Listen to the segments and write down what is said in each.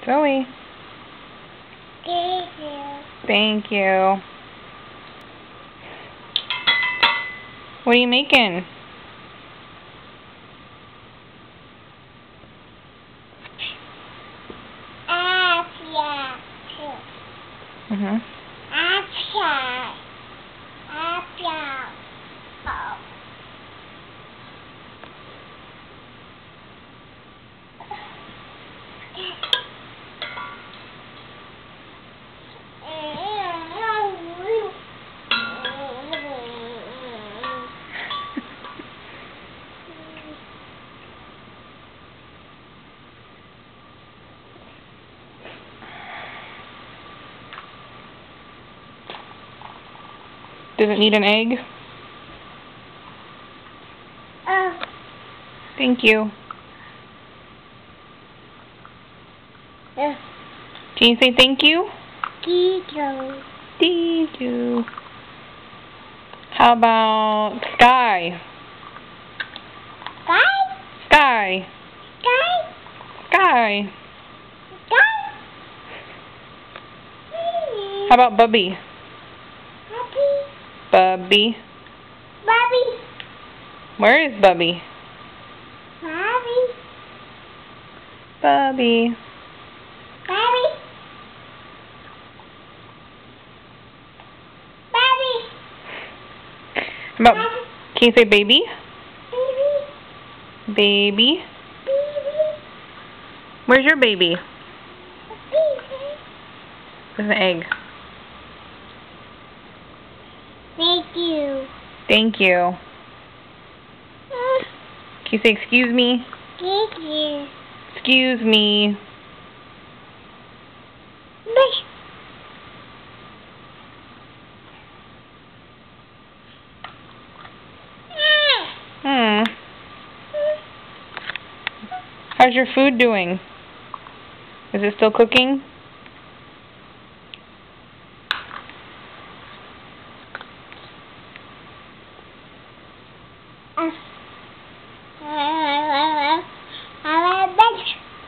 Zoe. Thank you. Thank you. What are you making? Apple. Mhm. Apple. Apple. Oh. Does it need an egg? Thank you. Can you say thank you? Kiko. Thank you. How about sky? Sky? Sky. Sky? Sky. Sky? How about Bubby? Happy? Bubby. Bobby? Where is Bubby? Bobby? Bubby. Bobby? Bobby? How about, can you say baby? Baby? Baby. Baby? Where's your baby? Baby? There's an egg. Thank you. Thank you. Can you say excuse me? Thank you. Excuse me. Hmm. How's your food doing? Is it still cooking?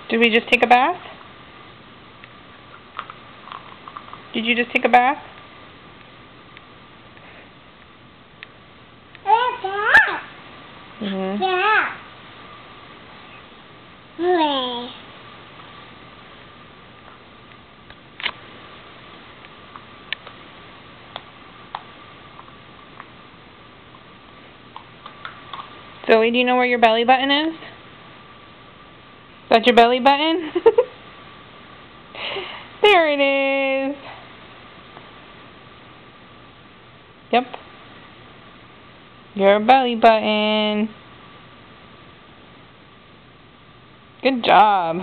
Did we just take a bath? Did you just take a bath? Mm-hmm. Zoe, do you know where your belly button is? Is that your belly button? There it is. Yep. Your belly button. Good job.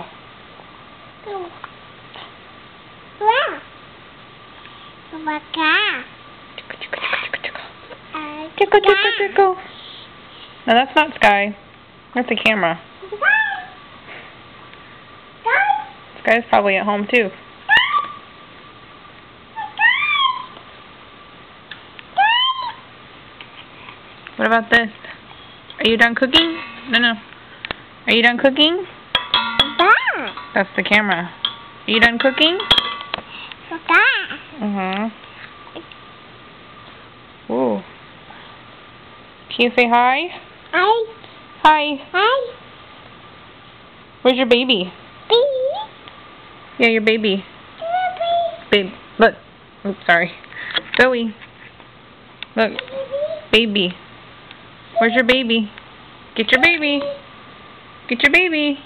No, that's not Sky. That's a camera. Sky's probably at home too. What about this? Are you done cooking? No. Are you done cooking? That's the camera. Are you done cooking? Ooh. Can you say hi? Hi. Hi. Hi. Where's your baby? Baby. Yeah, your baby. Babe, look. Oops, sorry. Zoe. Look. Baby. Where's your baby? Get your baby. Get your baby.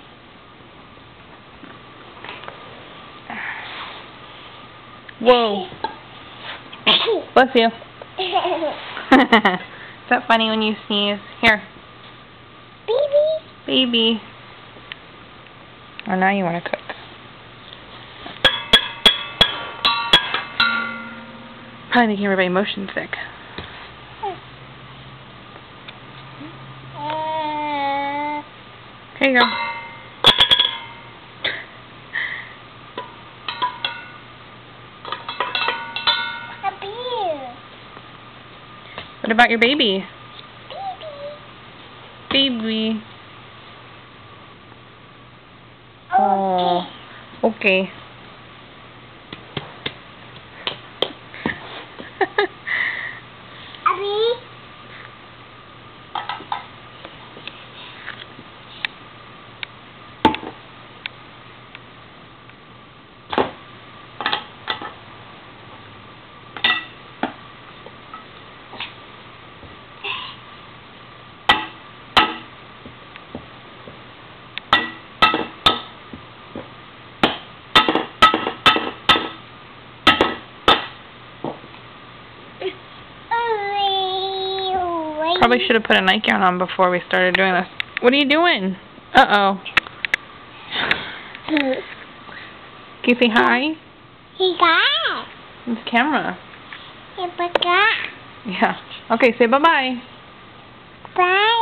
Whoa. Bless you. Is that funny when you sneeze? Here. Baby. Baby. Oh, now you want to cook. Probably making everybody motion sick. Here you go. What about your baby? Baby. Oh. Okay. Okay. Abby. Probably should have put a nightgown on before we started doing this. What are you doing? Uh-oh. Can you say hi? He got. It's the camera. He forgot. Yeah. Okay, say bye-bye. Bye.